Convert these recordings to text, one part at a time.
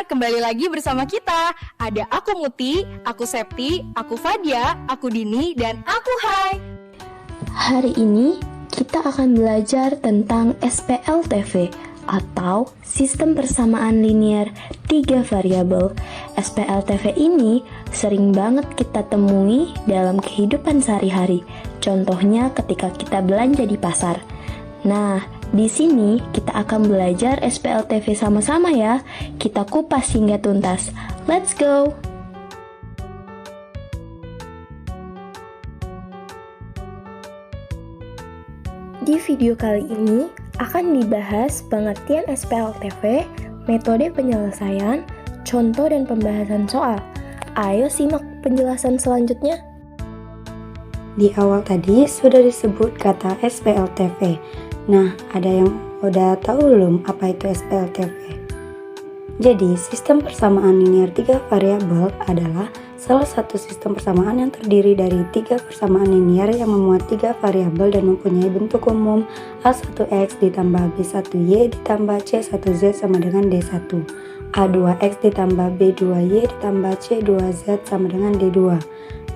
kembali lagi bersama kita. Ada aku Muti, aku Septi, aku Fadia, aku Dini, dan aku Hai. Hari ini kita akan belajar tentang SPLTV atau Sistem Persamaan Linier 3 Variabel. SPLTV ini sering banget kita temui dalam kehidupan sehari-hari. Contohnya ketika kita belanja di pasar. Nah, di sini kita akan belajar SPLTV sama-sama ya. Kita kupas hingga tuntas. Let's go! Di video kali ini akan dibahas pengertian SPLTV, metode penyelesaian, contoh dan pembahasan soal. Ayo simak penjelasan selanjutnya. Di awal tadi sudah disebut kata SPLTV. Nah, ada yang udah tahu belum apa itu SPLTV? Jadi, sistem persamaan linier 3 variabel adalah salah satu sistem persamaan yang terdiri dari 3 persamaan linier yang memuat 3 variabel dan mempunyai bentuk umum A1X ditambah B1Y ditambah C1Z sama dengan D1, A2X ditambah B2Y ditambah C2Z sama dengan D2,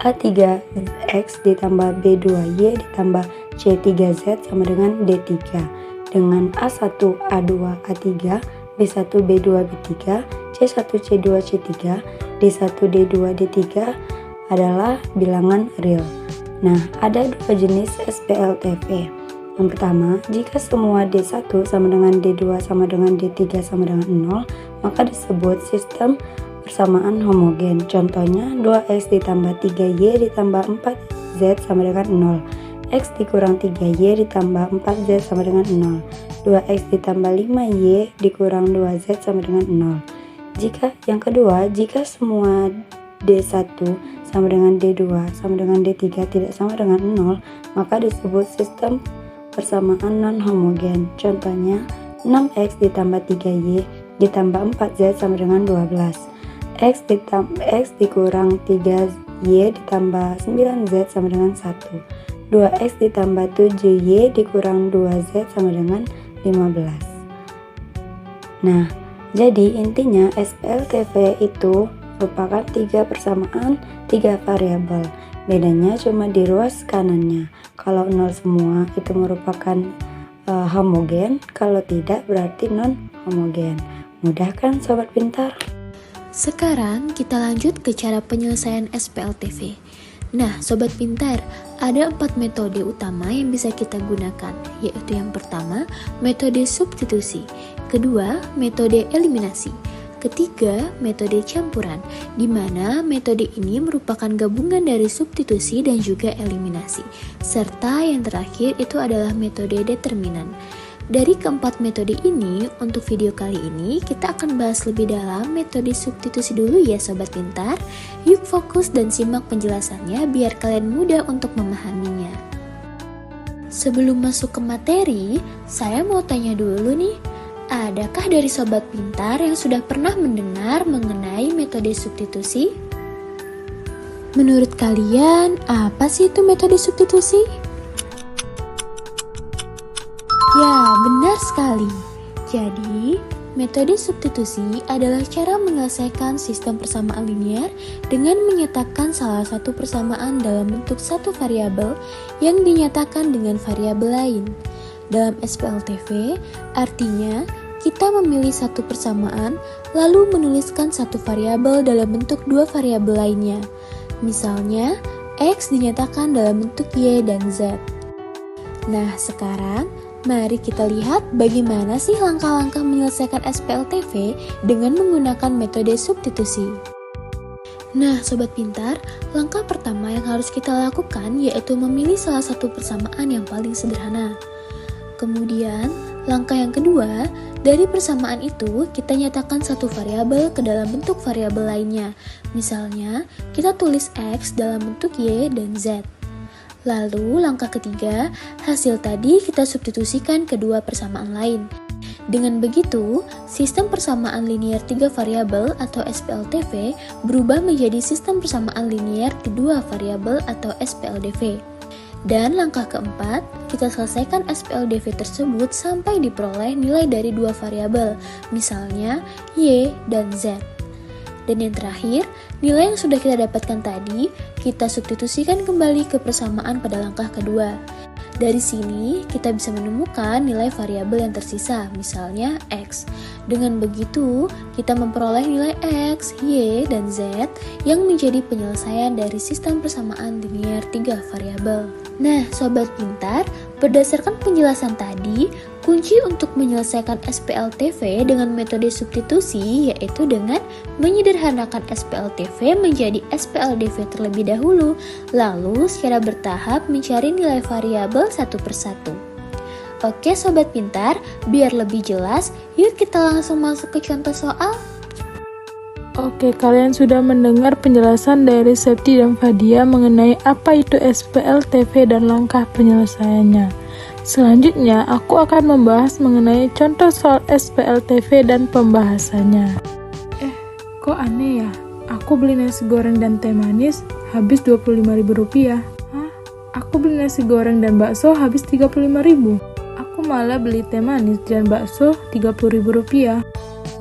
A3X ditambah B2Y ditambah C3Z sama dengan D3, dengan A1, A2, A3, B1, B2, B3, C1, C2, C3, D1, D2, D3 adalah bilangan real. Nah, ada dua jenis SPLTV. Yang pertama, jika semua D1 sama dengan D2 sama dengan D3 sama dengan 0, maka disebut sistem persamaan homogen. Contohnya 2X ditambah 3Y ditambah 4Z sama dengan 0. X dikurang 3Y ditambah 4Z sama dengan 0. 2X ditambah 5Y dikurang 2Z sama dengan 0. Yang kedua, jika semua D1 sama dengan D2 sama dengan D3 tidak sama dengan 0, maka disebut sistem persamaan non-homogen. Contohnya 6X ditambah 3Y ditambah 4Z sama dengan 12. X dikurang 3Y ditambah 9Z sama dengan 1. 2X ditambah 7Y dikurang 2Z sama dengan 15. Nah, jadi intinya SPLTV itu merupakan 3 persamaan 3 variabel. Bedanya cuma di ruas kanannya. Kalau 0 semua itu merupakan homogen, kalau tidak berarti non-homogen. Mudah kan sobat pintar? Sekarang kita lanjut ke cara penyelesaian SPLTV. Nah, sobat pintar, ada 4 metode utama yang bisa kita gunakan, yaitu yang pertama, metode substitusi, kedua, metode eliminasi, ketiga, metode campuran, di mana metode ini merupakan gabungan dari substitusi dan juga eliminasi, serta yang terakhir itu adalah metode determinan. Dari keempat metode ini, untuk video kali ini kita akan bahas lebih dalam metode substitusi dulu ya sobat pintar. Yuk fokus dan simak penjelasannya biar kalian mudah untuk memahaminya. Sebelum masuk ke materi, saya mau tanya dulu nih, adakah dari sobat pintar yang sudah pernah mendengar mengenai metode substitusi? Menurut kalian, apa sih itu metode substitusi? Ya, benar sekali. Jadi, metode substitusi adalah cara menyelesaikan sistem persamaan linier dengan menyatakan salah satu persamaan dalam bentuk satu variabel yang dinyatakan dengan variabel lain. Dalam SPLTV, artinya kita memilih satu persamaan lalu menuliskan satu variabel dalam bentuk dua variabel lainnya. Misalnya, X dinyatakan dalam bentuk Y dan Z. Nah, sekarang mari kita lihat bagaimana sih langkah-langkah menyelesaikan SPLTV dengan menggunakan metode substitusi. Nah, sobat pintar, langkah pertama yang harus kita lakukan yaitu memilih salah satu persamaan yang paling sederhana. Kemudian, langkah yang kedua, dari persamaan itu kita nyatakan satu variabel ke dalam bentuk variabel lainnya. Misalnya, kita tulis X dalam bentuk Y dan Z. Lalu langkah ketiga, hasil tadi kita substitusikan ke dua persamaan lain. Dengan begitu, sistem persamaan linier 3 variabel atau SPLTV berubah menjadi sistem persamaan linier kedua variabel atau SPLDV. Dan langkah keempat, kita selesaikan SPLDV tersebut sampai diperoleh nilai dari dua variabel, misalnya Y dan Z. Dan yang terakhir, nilai yang sudah kita dapatkan tadi, kita substitusikan kembali ke persamaan pada langkah kedua. Dari sini, kita bisa menemukan nilai variabel yang tersisa, misalnya X. Dengan begitu, kita memperoleh nilai X, Y, dan Z yang menjadi penyelesaian dari sistem persamaan linear 3 variabel. Nah, sobat pintar, berdasarkan penjelasan tadi, kunci untuk menyelesaikan SPLTV dengan metode substitusi yaitu dengan menyederhanakan SPLTV menjadi SPLDV terlebih dahulu, lalu secara bertahap mencari nilai variabel satu persatu. Oke sobat pintar, biar lebih jelas, yuk kita langsung masuk ke contoh soal. Oke, kalian sudah mendengar penjelasan dari Septi dan Fadia mengenai apa itu SPLTV dan langkah penyelesaiannya. Selanjutnya, aku akan membahas mengenai contoh soal SPLTV dan pembahasannya. Kok aneh ya? Aku beli nasi goreng dan teh manis habis Rp25.000. Hah? Aku beli nasi goreng dan bakso habis Rp35.000. Aku malah beli teh manis dan bakso Rp30.000.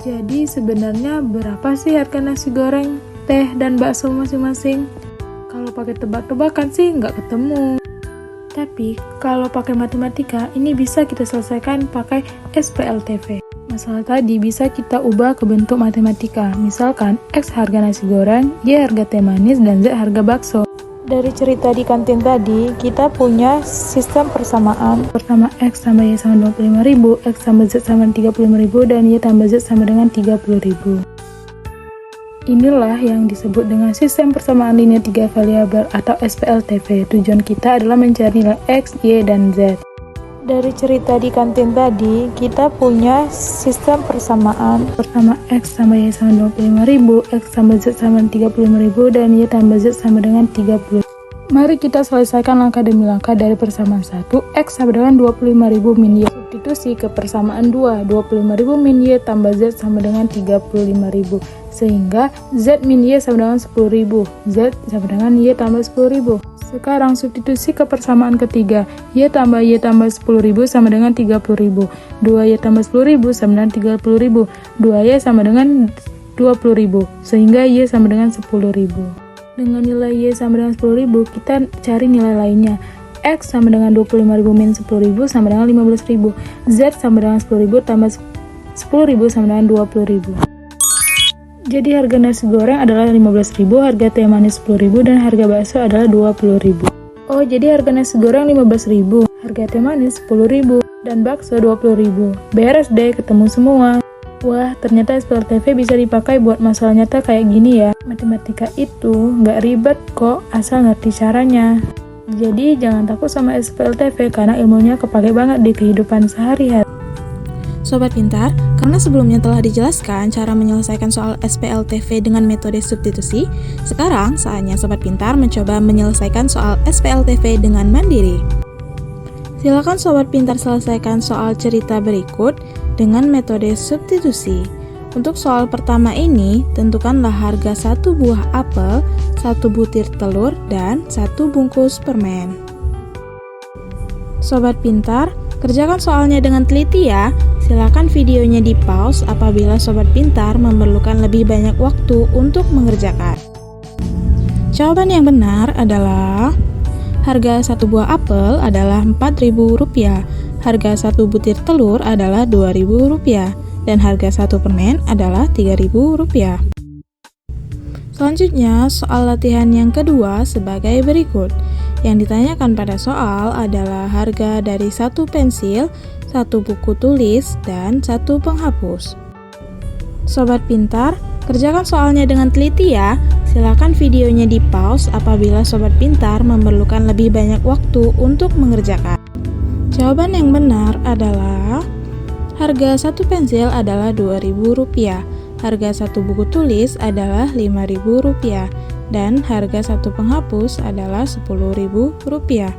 Jadi sebenarnya berapa sih harga nasi goreng, teh, dan bakso masing-masing? Kalau pakai tebak-tebakan sih nggak ketemu. Tapi kalau pakai matematika, ini bisa kita selesaikan pakai SPLTV. Masalah tadi bisa kita ubah ke bentuk matematika. Misalkan X harga nasi goreng, Y harga teh manis, dan Z harga bakso. Dari cerita di kantin tadi, kita punya sistem persamaan. Pertama X tambah Y sama 25.000, X tambah Z sama 35.000, dan Y tambah Z sama dengan 30.000. Inilah yang disebut dengan sistem persamaan linear 3 variabel atau SPLTV. Tujuan kita adalah mencari nilai X, Y, dan Z. Dari cerita di kantin tadi, kita punya sistem persamaan. Pertama X tambah Y sama 25.000, X tambah Z sama 35.000, dan Y tambah Z sama dengan 30. Mari kita selesaikan langkah demi langkah dari persamaan 1. X sama dengan 25.000 min Y. Substitusi ke persamaan 2. 25.000 min Y tambah Z sama dengan 35.000. Sehingga Z min Y sama dengan 10.000. Z sama dengan Y tambah 10.000. Sekarang substitusi ke persamaan ketiga. Y tambah 10.000 sama dengan 30.000. 2Y tambah 10.000 sama dengan 30.000. 2Y sama dengan 20.000. Sehingga Y sama dengan 10.000. Dengan nilai Y sama dengan 10.000, kita cari nilai lainnya. X sama dengan 25.000 min 10.000 sama dengan 15.000. Z sama dengan 10.000 tambah 10.000 sama dengan 20.000. Jadi harga nasi goreng adalah 15.000, harga teh manis 10.000, dan harga bakso adalah 20.000. Oh, jadi harga nasi goreng 15.000, harga teh manis 10.000, dan bakso 20.000. Beres deh, ketemu semua. Wah, ternyata SPLTV bisa dipakai buat masalah nyata kayak gini ya. Matematika itu nggak ribet kok, asal ngerti caranya. Jadi jangan takut sama SPLTV karena ilmunya kepake banget di kehidupan sehari-hari. Sobat pintar, karena sebelumnya telah dijelaskan cara menyelesaikan soal SPLTV dengan metode substitusi, sekarang saatnya Sobat pintar mencoba menyelesaikan soal SPLTV dengan mandiri. Silakan Sobat pintar selesaikan soal cerita berikut dengan metode substitusi. Untuk soal pertama ini, tentukanlah harga 1 buah apel, 1 butir telur, dan 1 bungkus permen. Sobat pintar, kerjakan soalnya dengan teliti ya. Silakan videonya di pause apabila Sobat pintar memerlukan lebih banyak waktu untuk mengerjakan. Jawaban yang benar adalah harga 1 buah apel adalah Rp4.000, harga 1 butir telur adalah Rp2.000, dan harga 1 permen adalah Rp3.000. Selanjutnya, soal latihan yang kedua sebagai berikut. Yang ditanyakan pada soal adalah harga dari 1 pensil, 1 buku tulis, dan 1 penghapus. Sobat pintar, kerjakan soalnya dengan teliti ya. Silakan videonya di pause apabila Sobat pintar memerlukan lebih banyak waktu untuk mengerjakan. Jawaban yang benar adalah harga 1 pensil adalah Rp2.000, harga 1 buku tulis adalah Rp5.000, dan harga 1 penghapus adalah Rp10.000.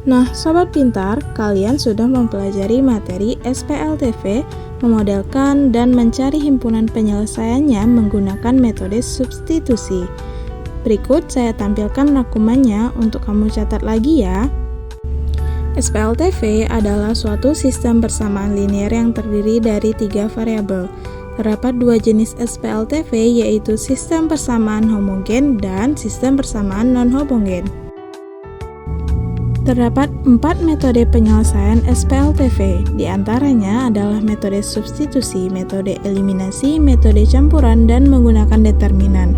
Nah, Sobat pintar, kalian sudah mempelajari materi SPLTV, memodelkan dan mencari himpunan penyelesaiannya menggunakan metode substitusi. Berikut saya tampilkan rangkumannya untuk kamu catat lagi ya. SPLTV adalah suatu sistem persamaan linear yang terdiri dari 3 variabel. Terdapat 2 jenis SPLTV, yaitu sistem persamaan homogen dan sistem persamaan non-homogen. Terdapat 4 metode penyelesaian SPLTV, di antaranya adalah metode substitusi, metode eliminasi, metode campuran, dan menggunakan determinan.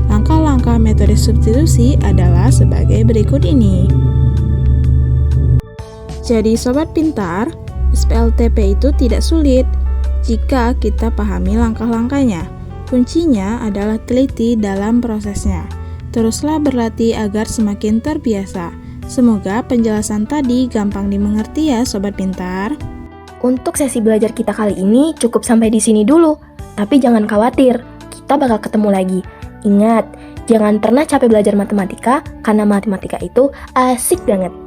Langkah-langkah metode substitusi adalah sebagai berikut ini. Jadi sobat pintar, SPLTV itu tidak sulit jika kita pahami langkah-langkahnya. Kuncinya adalah teliti dalam prosesnya. Teruslah berlatih agar semakin terbiasa. Semoga penjelasan tadi gampang dimengerti ya sobat pintar. Untuk sesi belajar kita kali ini cukup sampai di sini dulu. Tapi jangan khawatir, kita bakal ketemu lagi. Ingat, jangan pernah capek belajar matematika karena matematika itu asik banget.